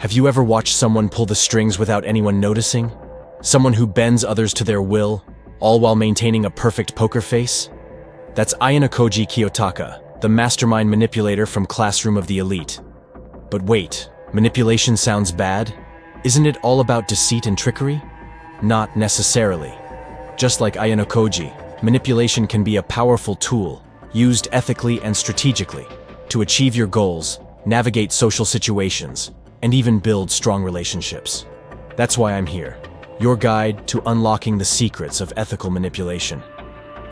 Have you ever watched someone pull the strings without anyone noticing? Someone who bends others to their will, all while maintaining a perfect poker face? That's Ayanokoji Kiyotaka, the mastermind manipulator from Classroom of the Elite. But wait, manipulation sounds bad? Isn't it all about deceit and trickery? Not necessarily. Just like Ayanokoji, manipulation can be a powerful tool, used ethically and strategically, to achieve your goals, navigate social situations, and even build strong relationships. That's why I'm here, your guide to unlocking the secrets of ethical manipulation.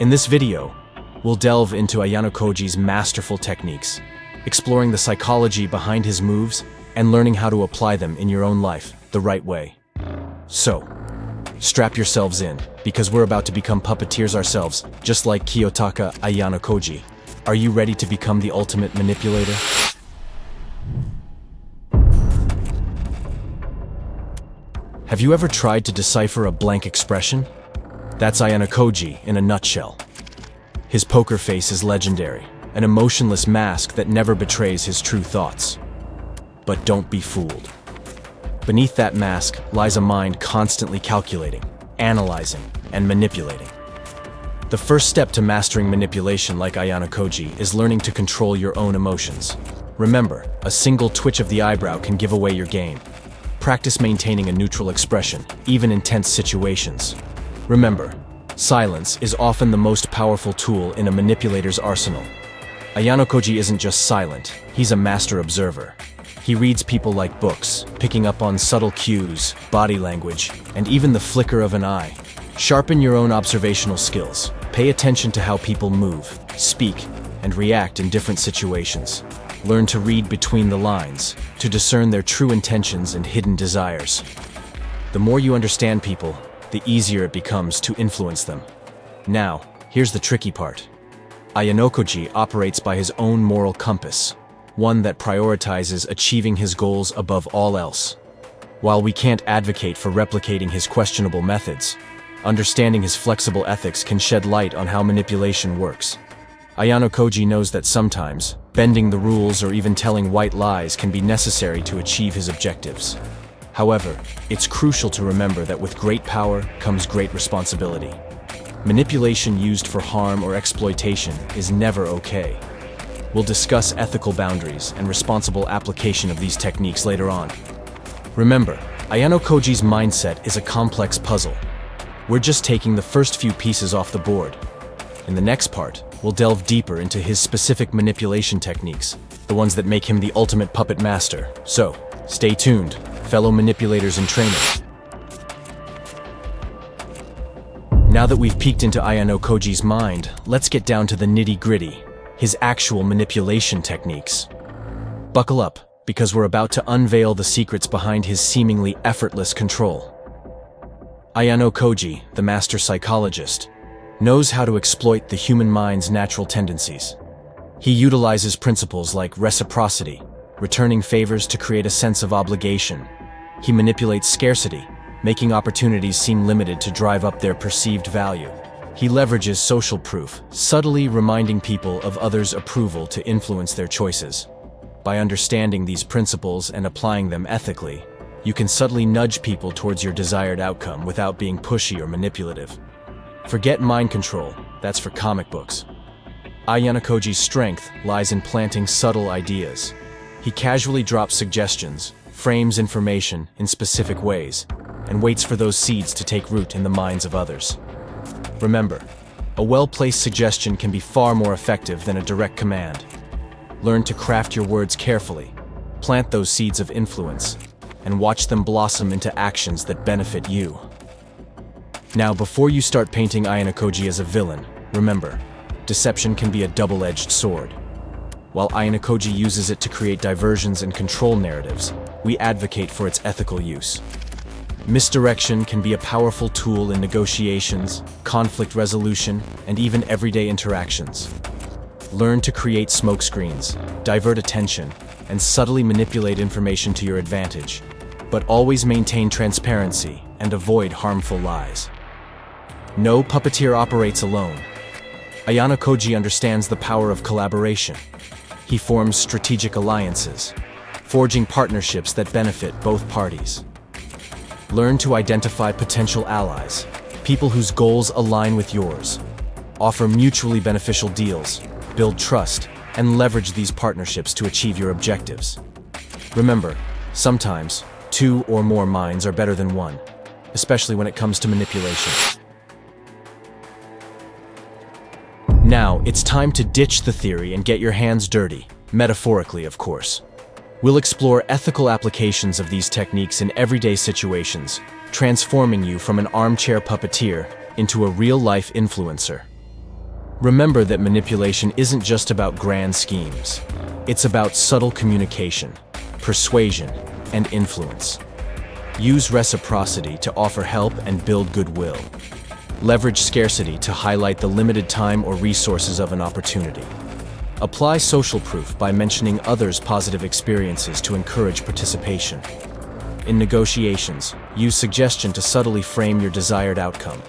In this video, we'll delve into Ayanokoji's masterful techniques, exploring the psychology behind his moves and learning how to apply them in your own life the right way. So, strap yourselves in, because we're about to become puppeteers ourselves, just like Kiyotaka Ayanokoji. Are you ready to become the ultimate manipulator? Have you ever tried to decipher a blank expression? That's Ayanokoji in a nutshell. His poker face is legendary, an emotionless mask that never betrays his true thoughts. But don't be fooled. Beneath that mask lies a mind constantly calculating, analyzing, and manipulating. The first step to mastering manipulation like Ayanokoji is learning to control your own emotions. Remember, a single twitch of the eyebrow can give away your game. Practice maintaining a neutral expression, even in tense situations. Remember, silence is often the most powerful tool in a manipulator's arsenal. Ayanokoji isn't just silent, he's a master observer. He reads people like books, picking up on subtle cues, body language, and even the flicker of an eye. Sharpen your own observational skills. Pay attention to how people move, speak, and react in different situations. Learn to read between the lines, to discern their true intentions and hidden desires. The more you understand people, the easier it becomes to influence them. Now, here's the tricky part. Ayanokoji operates by his own moral compass, one that prioritizes achieving his goals above all else. While we can't advocate for replicating his questionable methods, understanding his flexible ethics can shed light on how manipulation works. Ayanokoji knows that sometimes, bending the rules or even telling white lies can be necessary to achieve his objectives. However, it's crucial to remember that with great power comes great responsibility. Manipulation used for harm or exploitation is never okay. We'll discuss ethical boundaries and responsible application of these techniques later on. Remember, Ayanokoji's mindset is a complex puzzle. We're just taking the first few pieces off the board. In the next part, we'll delve deeper into his specific manipulation techniques, the ones that make him the ultimate puppet master. So, stay tuned, fellow manipulators in training. Now that we've peeked into Ayanokoji's mind, let's get down to the nitty-gritty, his actual manipulation techniques. Buckle up, because we're about to unveil the secrets behind his seemingly effortless control. Ayanokoji, the master psychologist, knows how to exploit the human mind's natural tendencies. He utilizes principles like reciprocity, returning favors to create a sense of obligation. He manipulates scarcity, making opportunities seem limited to drive up their perceived value. He leverages social proof, subtly reminding people of others' approval to influence their choices. By understanding these principles and applying them ethically, you can subtly nudge people towards your desired outcome without being pushy or manipulative. Forget mind control, that's for comic books. Ayanokoji's strength lies in planting subtle ideas. He casually drops suggestions, frames information in specific ways, and waits for those seeds to take root in the minds of others. Remember, a well-placed suggestion can be far more effective than a direct command. Learn to craft your words carefully, plant those seeds of influence, and watch them blossom into actions that benefit you. Now, before you start painting Ayanokoji as a villain, remember, deception can be a double-edged sword. While Ayanokoji uses it to create diversions and control narratives, we advocate for its ethical use. Misdirection can be a powerful tool in negotiations, conflict resolution, and even everyday interactions. Learn to create smokescreens, divert attention, and subtly manipulate information to your advantage, but always maintain transparency and avoid harmful lies. No puppeteer operates alone. Ayanokoji understands the power of collaboration. He forms strategic alliances, forging partnerships that benefit both parties. Learn to identify potential allies, people whose goals align with yours. Offer mutually beneficial deals, build trust, and leverage these partnerships to achieve your objectives. Remember, sometimes, two or more minds are better than one, especially when it comes to manipulation. Now, it's time to ditch the theory and get your hands dirty, metaphorically, of course. We'll explore ethical applications of these techniques in everyday situations, transforming you from an armchair puppeteer into a real-life influencer. Remember that manipulation isn't just about grand schemes. It's about subtle communication, persuasion, and influence. Use reciprocity to offer help and build goodwill. Leverage scarcity to highlight the limited time or resources of an opportunity. Apply social proof by mentioning others' positive experiences to encourage participation. In negotiations, use suggestion to subtly frame your desired outcome.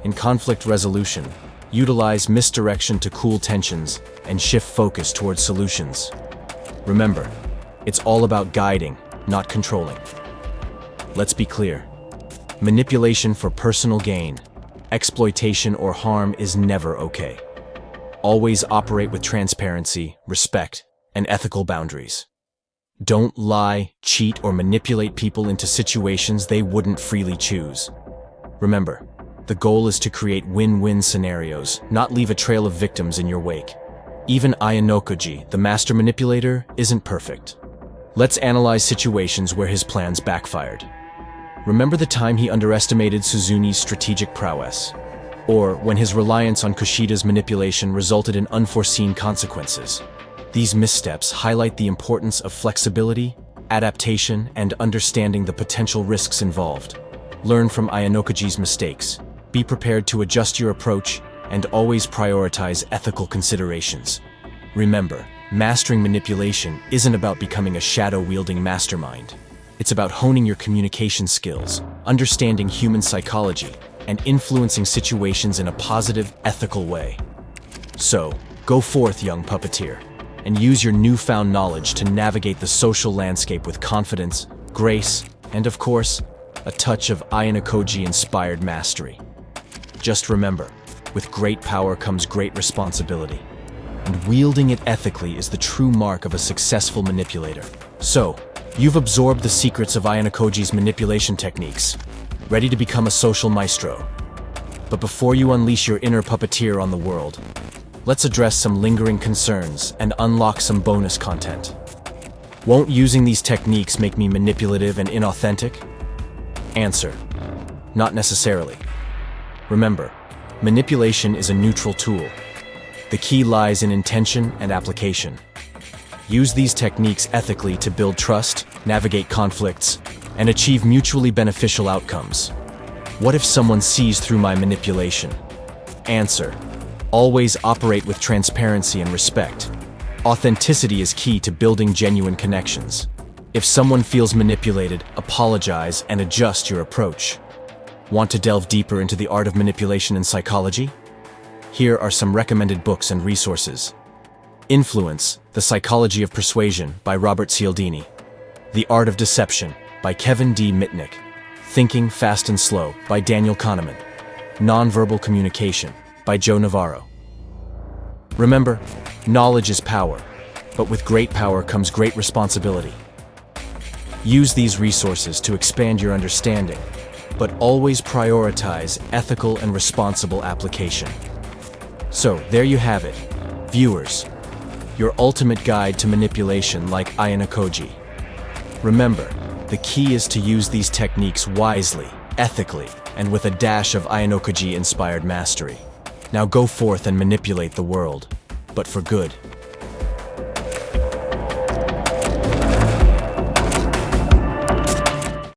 In conflict resolution, utilize misdirection to cool tensions and shift focus towards solutions. Remember, it's all about guiding, not controlling. Let's be clear. Manipulation for personal gain, exploitation, or harm is never okay. Always operate with transparency, respect, and ethical boundaries. Don't lie, cheat, or manipulate people into situations they wouldn't freely choose. Remember, the goal is to create win-win scenarios, not leave a trail of victims in your wake. Even Ayanokoji, the master manipulator, isn't perfect. Let's analyze situations where his plans backfired. Remember the time he underestimated Suzumi's strategic prowess? Or when his reliance on Kushida's manipulation resulted in unforeseen consequences? These missteps highlight the importance of flexibility, adaptation, and understanding the potential risks involved. Learn from Ayanokoji's mistakes, be prepared to adjust your approach, and always prioritize ethical considerations. Remember, mastering manipulation isn't about becoming a shadow-wielding mastermind. It's about honing your communication skills, understanding human psychology, and influencing situations in a positive, ethical way. So, go forth, young puppeteer, and use your newfound knowledge to navigate the social landscape with confidence, grace, and of course, a touch of Ayanokoji-inspired mastery. Just remember, with great power comes great responsibility, and wielding it ethically is the true mark of a successful manipulator. So, you've absorbed the secrets of Ayanokoji's manipulation techniques, ready to become a social maestro. But before you unleash your inner puppeteer on the world, let's address some lingering concerns and unlock some bonus content. Won't using these techniques make me manipulative and inauthentic? Answer: not necessarily. Remember, manipulation is a neutral tool. The key lies in intention and application. Use these techniques ethically to build trust, navigate conflicts, and achieve mutually beneficial outcomes. What if someone sees through my manipulation? Answer: always operate with transparency and respect. Authenticity is key to building genuine connections. If someone feels manipulated, apologize and adjust your approach. Want to delve deeper into the art of manipulation and psychology? Here are some recommended books and resources. Influence: The Psychology of Persuasion by Robert Cialdini. The Art of Deception by Kevin D. Mitnick. Thinking Fast and Slow by Daniel Kahneman. Nonverbal Communication by Joe Navarro. Remember, knowledge is power, but with great power comes great responsibility. Use these resources to expand your understanding, but always prioritize ethical and responsible application. So, there you have it, viewers. Your ultimate guide to manipulation like Ayanokoji. Remember, the key is to use these techniques wisely, ethically, and with a dash of Ayanokoji-inspired mastery. Now go forth and manipulate the world, but for good.